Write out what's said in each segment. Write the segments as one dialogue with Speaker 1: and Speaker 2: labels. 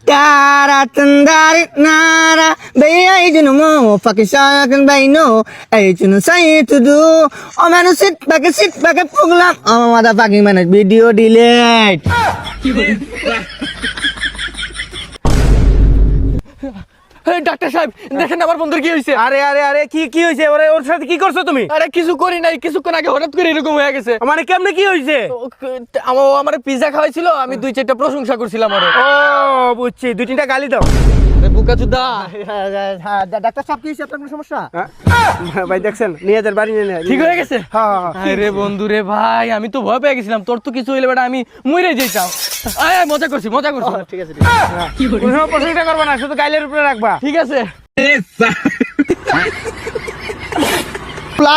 Speaker 1: Tara tandari nara, bay you know more, fucking shark and bay no, you know say to do. Oh man, sit back and pull up. Oh motherfucking man, video delete.
Speaker 2: Doctor সাহেব দেখেন আমার বন্ধুর কি হয়েছে।
Speaker 3: আরে আরে আরে কি হয়েছে? ওর সাথে কি করছো তুমি?
Speaker 2: আরে কিছু করি নাই, কিছুক্ষণ আগে হঠাৎ করে এরকম হয়ে গেছে।
Speaker 3: মানে কেমনে কি হয়েছে?
Speaker 2: আমার পিজ্জা খাওয়াইছিল, আমি 2-4টা প্রশংসা করছিলাম। আরে
Speaker 3: ও বুঝছি, 2-3টা গালি দাও।
Speaker 2: বুকাচুদা
Speaker 1: ডাক্তার সাহেব কি হয়েছে? আপনার কোনো সমস্যা?
Speaker 3: ভাই দেখছেন নিজেদের বাড়ি নিয়ে
Speaker 2: ঠিক হয়ে গেছে?
Speaker 3: হ্যাঁ।
Speaker 2: আরে বন্ধু রে ভাই, আমি তো ভয় পেয়ে গেছিলাম তোর তো কিছু হইলে বেটা আমি মরে যেতাম। আয় মজা করছি।
Speaker 1: ঠিক আছে
Speaker 3: কোনো প্রশংসা করবা না, শুধু গাইলের উপরে রাখবা।
Speaker 2: ঠিক আছে।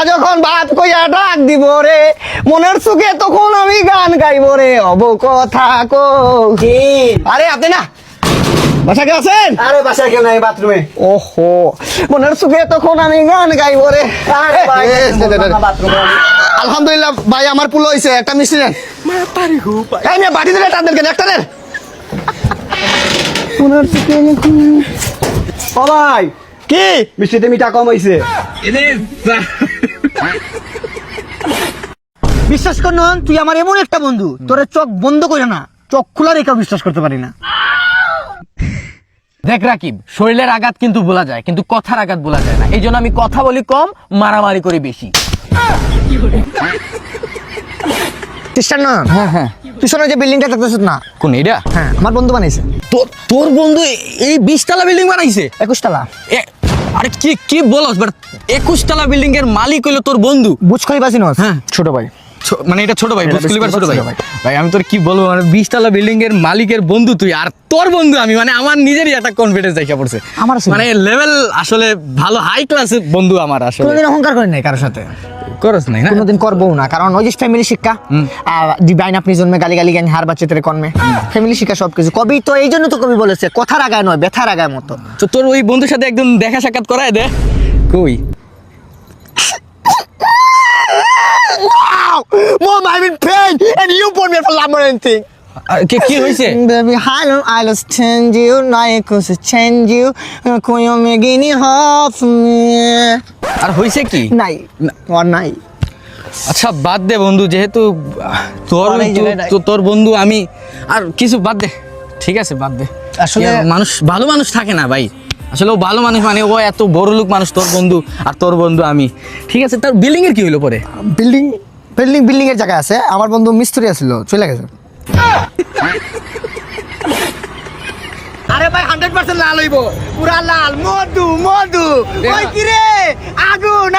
Speaker 1: যখন ভাত কইয়া ডাক দিব রে, মনের সুখে তখন আমি গান গাইব রে, অব কথা কো। আরে আপনি না বাসা কে আছেন? আরে বাসায় কেউ নাই, বাথরুমে। ওহো, মনের সুখে তখন আমি গান গাইব রে। আলহামদুলিল্লাহ ভাই, আমার পুলো হইছে। একটা মিষ্টি দেন। এই মেয়ে বাটি দিলে টান দেন কেন? একটা দেন। মনের সুখে ও ভাই কি মিষ্টিতে মিঠা কম হইছে। বিশ্বাস কর নন, তুই আমার এমন একটা বন্ধু, তোরে চোখ বন্ধ করে না, চোখ খোলা রেখেও বিশ্বাস করতে পারি না।
Speaker 2: দেখ রাকিব, শরীরের আঘাত কিন্তু বলা যায়, কিন্তু কথার আঘাত বলা যায় না। এই জন্য আমি কথা বলি কম, মারামারি করি বেশি।
Speaker 1: খ্রিস্টান না? হ্যাঁ পিছনে যে বিল্ডিংটা দেখতেছ না,
Speaker 2: কোন এটা?
Speaker 1: হ্যাঁ আমার বন্ধু বানাইছে।
Speaker 2: তোর বন্ধু এই 20 তলা বিল্ডিং বানাইছে?
Speaker 1: 21 তলা।
Speaker 2: আরে কি বলস? বাট 21 তলা বিল্ডিং এর মালিক হইলো তোর বন্ধু?
Speaker 1: বুঝ খলিফা চিনোস?
Speaker 2: হ্যাঁ।
Speaker 1: ছোট ভাই।
Speaker 2: মানে এটা ছোট ভাই,
Speaker 1: এটা
Speaker 2: বুর্জ খলিফার ছোট ভাই।
Speaker 1: ছোট ভাই।
Speaker 2: ভাই আমি তোর কি বলবো, মানে 20 তলা বিল্ডিং এর মালিকের বন্ধু তুই, আর তোর বন্ধু আমি। মানে আমার নিজেরই একটা কনফিডেন্স দেখা পড়ছে।
Speaker 1: আমার আছে।
Speaker 2: মানে লেভেল আসলে ভালো, হাই ক্লাসের বন্ধু আমার। আসলে
Speaker 1: কোনোদিন অহংকার করি নাই কারোর সাথে,
Speaker 2: করস নাই না?
Speaker 1: কোনোদিন করবো না, কারণ ওই যে ফ্যামিলি শিক্ষা। দিবাইন আপনি জন্মে গালি গালি জ্ঞান হার বাচ্চা তেরে কর্মে, ফ্যামিলি শিক্ষা সবকিছু। কবি তো এই জন্য তো কবি বলেছে, কথার আগায় নয় ব্যথার আগায় মতো।
Speaker 2: তো তোর ওই বন্ধুর সাথে একদম দেখা সাক্ষাৎ করায় দে। কই
Speaker 1: Mom, I'm in pain and you put me for labyrinthing.
Speaker 2: কি হইছে?
Speaker 1: Baby, I lost change you, now I could change you. Koyo me gini half me.
Speaker 2: আর হইছে কি?
Speaker 1: নাই or নাই।
Speaker 2: আচ্ছা বাদ দে বন্ধু, যেহেতু তোর বন্ধু আমি, আর কিছু বাদ দে। ঠিক আছে বাদ দে।
Speaker 1: আসলে
Speaker 2: মানুষ ভালো মানুষ থাকে না ভাই, আসলে ও ভালো মানুষ, মানে ও এত বড় লোক মানুষ তোর বন্ধু, আর তোর বন্ধু আমি। ঠিক আছে, তার বিল্ডিং এর কি হইলো পরে?
Speaker 1: বিল্ডিং এর জায়গা আছে, আমার বন্ধু মিস্ত্রি আছিল, চলে গেছে। আরে ভাই 100% লাল হইব, পুরা লাল, মধু ওই কি রে, আগুন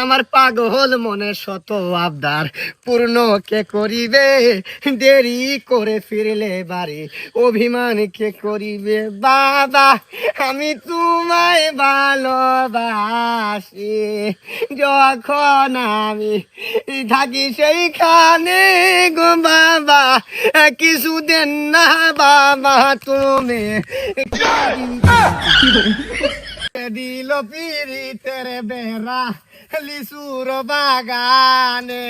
Speaker 1: আমার পাগল মনে শত আবদার পূর্ণ কে করিবে, দেরি করে ফিরলে বাড়ি অভিমান কে করিবে। বাবা আমি তোমায় ভালোবাসি, যখন আমি থাকি সেইখানে গো বাবা, কিছু দেন না বাবা তুমি দিল পিরিতের বেড়া লিচুর বাগানে,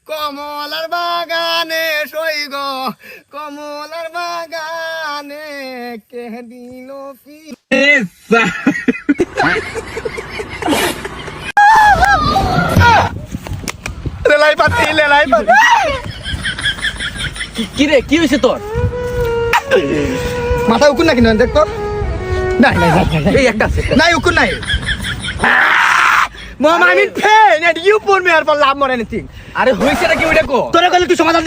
Speaker 1: কমলার বাগানে সইগ, কমলার বাগানে কে দিল লেলাই পাতি।
Speaker 2: কি রে, কি হয়েছে তোর?
Speaker 1: মাথা উকুন নাকি না দেখতো? নাই
Speaker 2: এই একটা আছে।
Speaker 1: নাই উকুন নাই। Mom, I'm in pain and you put me here for love more anything.
Speaker 2: আরে হইছে নাকি ওইটা কো?
Speaker 1: তোরে বললে তুই সমাধান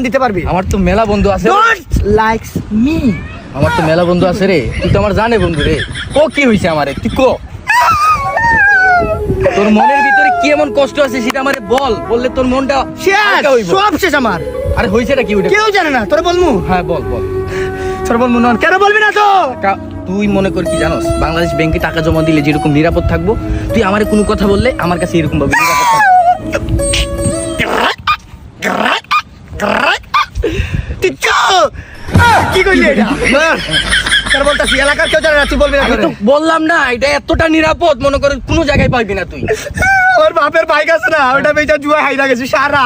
Speaker 1: দিতে পারবি,
Speaker 2: আমার তো মেলা বন্ধু আছে।
Speaker 1: Don't likes me.
Speaker 2: আমার তো মেলা বন্ধু আছে রে, তুই তো আমার জানে বন্ধু রে। ও কি হইছে আমারে, তুই কো। তোর মনের ভিতরে কি এমন কষ্ট আছে সেটা আমারে বল, বললে তোর মনটা হালকা হইব।
Speaker 1: সব শেষ আমার।
Speaker 2: আরে হইছে নাকি ওইটা?
Speaker 1: কেউ জানে না, তোরে বলমু?
Speaker 2: হ্যাঁ বল।
Speaker 1: তোরে বলমু না, কেন বলবি না তো?
Speaker 2: তুই মনে কর কি জানোস, বাংলাদেশ ব্যাংকে টাকা জমা দিলে যেরকম নিরাপদ থাকবো, তুই আমারে কোনো কথা বললে আমার কাছে এরকম ভাবে নিরাপদ থাকবো।
Speaker 1: কি কইলি এটা? তোর বলতাছি এলাকার কেউ জানে না, তুই বলবি না।
Speaker 2: আমি তো বললাম না, এটা এতটা নিরাপদ মনে কর কোনো জায়গায় পাইবি না তুই।
Speaker 1: আমার বাপের বাইক আছে না, ওটা বেচা জুয়া হাইরা গেছি সারা,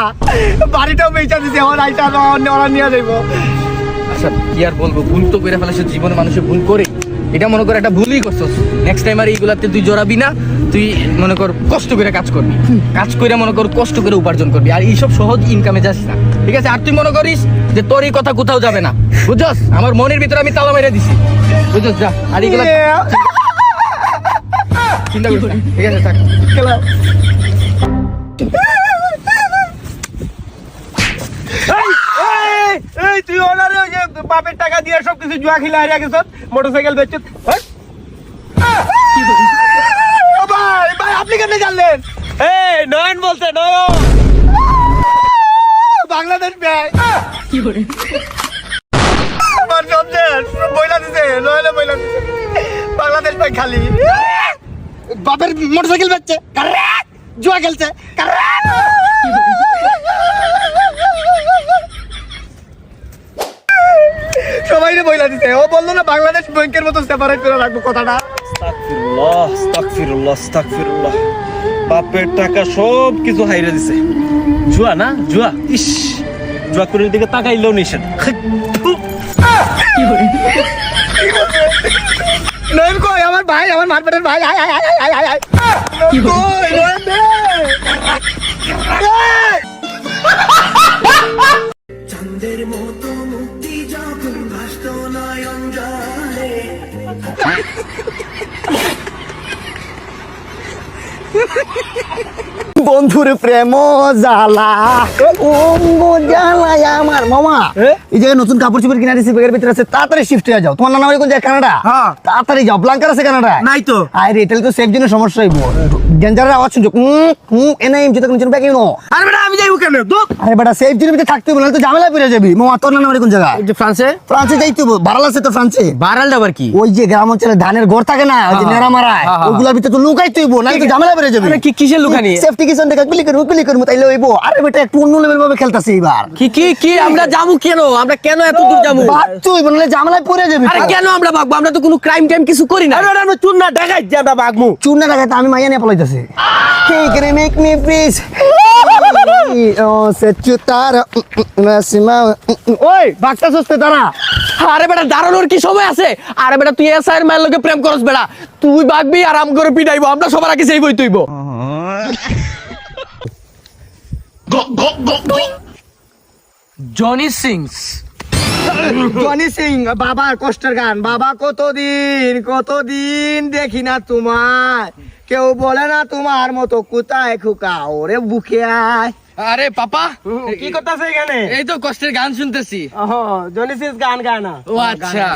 Speaker 1: বাড়িটাও বেচা দিছি, আমার আইটা ওরা নিয়ে যাইবো।
Speaker 2: আচ্ছা কি আর বলবো, ভুল তো করে ফেলেছে, জীবনে মানুষের ভুল করে, এটা মনে কর একটা ভুলই করছস। নেক্সট টাইম আর এইগুলাতে তুই জড়াবি না, তুই মনে কর কষ্ট করে কাজ করবি, কাজ করে মনে কর কষ্ট করে উপার্জন করবি, আর এইসব সহজ ইনকামে যাস না, ঠিক আছে? আর তুই মনে করিস যে তোর এই কথা কোথাও যাবে না, বুঝছস? আমার মনের ভিতরে আমি তালা মেরে দিছি, বুঝছস? যা, আর এইগুলা চিন্তা করিস না, ঠিক আছে? থাক।
Speaker 3: এই তুই ওনারে ওই যে বাপের টাকা দিয়ে সব কিছু জুয়া খেলে হারিয়ে গেছ, মোটরসাইকেল বেচছ।
Speaker 1: ভাই ভাই আপনি কেন জানলেন?
Speaker 3: এই নয়ন বলতে, নয়ন
Speaker 1: বাংলাদেশ ব্যাংক আমার সন্দেশ বইলা দিছে, নইলে বইলা দিছে বাংলাদেশ ব্যাংক খালি। বাপের মোটরসাইকেল বেচছে, কারেক্ট, জুয়া খেলছে, কারেক্ট। সবাই বইলা দিছে, ও বললো না বাংলাদেশ ব্যাংকের মতো সেপারেট করে রাখবো কথাটা।
Speaker 4: আস্তাগফিরুল্লাহ, আস্তাগফিরুল্লাহ, আস্তাগফিরুল্লাহ। বাপের টাকা সব কিছু হাইরে দিছে। জুয়া না, জুয়া, ইস, জুয়া করে দিকে তাকাইলেও নিষেধ।
Speaker 1: নয়ন কই আমার ভাই, আমার মারপেটের ভাই, আয় আয় আয় আয় আয় আয়। কই নয়ন দে। বন্ধুর প্রেম জ্বালা ও জ্বালায় আমার মামা। এই জায়গায় নতুন কাপড় চোপড় কিনা দিছি, ব্যাগের ভিতরে আছে, তাড়াতাড়ি শিফট হয়ে যাও। তোমার নানা বাড়ি কোন জায়গায়? কানাডা?
Speaker 3: হ্যাঁ।
Speaker 1: তাড়াতাড়ি যাও, ব্লাঙ্কার আছে কানাডা?
Speaker 3: নাই তো।
Speaker 1: আরে এটা তো সেফ জন্য সমস্যা হইব, ডেঞ্জারের আওয়াজ শুনছো, এনআইএম যেটা কোন ব্যাগ ইউনো।
Speaker 3: আরে বেটা আমি যাইব কেন? দুঃখ
Speaker 1: আরে বেটা সেফ জোনের ভিতরে থাকতে বলে তো ঝামেলা পড়ে যাবি। মামা তোর নানা বাড়ি কোন জায়গা?
Speaker 2: যে ফ্রান্সে
Speaker 1: ফ্রান্সে যাইতে হবে, ভাড়া আছে তো ফ্রান্সে।
Speaker 2: বারালটা আবার কি?
Speaker 1: ওই যে গ্রাম অঞ্চলে ধানের ঘর থাকে না, ওই যে নেড়া মারায়,
Speaker 2: হ্যাঁ, হ্যাঁ।
Speaker 1: ওগুলোর ভিতরে তো লুকাই তুইব, না তো ঝামেলা বেড়ে যাবে।
Speaker 2: আরে কি কিসের লুকানি?
Speaker 1: সেফটি কিচেন থেকে ক্লিক করবো তাইলে হইব। আরে বেটা একটু অন্য লেভেল ভাবে খেলতাছে এবার।
Speaker 2: কি কি কি আমরা যাবো কেন? আমরা কেন এত দূর যাবো?
Speaker 1: বাচ্চু হইব, নাহলে ঝামেলায় পড়ে যাবি।
Speaker 2: আরে কেন আমরা ভাগবো? আমরা তো কোনো ক্রাইম টাইম কিছু করি না।
Speaker 3: আরে বেটা আমি চুন না দেখাই যে আমরা বাগমু।
Speaker 1: চুন না লাগাতে আমি মাইয়া নিয়ে পলাইতাছি। Can you make me please? Oh, set you tara. ওই বাচ্চা সস্তে তারা।
Speaker 2: আরে বেটা দাঁড়ানোর কি সময় আছে? আরে বেটা তুই এসআইয়ের মায়ের লোকে প্রেম করস বেটা, তুই ভাগবি আর আম করে পিটাইবো, আমরা সবার আগে সেই বই তুইব। জনি সিংস,
Speaker 1: জনি সিং বাবার কষ্টের গান। বাবা কতদিন দেখি না তোমার, কেউ বলে না তোমার মতো কোথায় খোকা, ওরে বুকে আয়।
Speaker 2: আরে পাপা
Speaker 3: কি করতেছে এখানে?
Speaker 2: এই তো কষ্টের গান শুনতেছি।
Speaker 3: ওহ জনিসিস গান গায় না।
Speaker 2: ও আচ্ছা।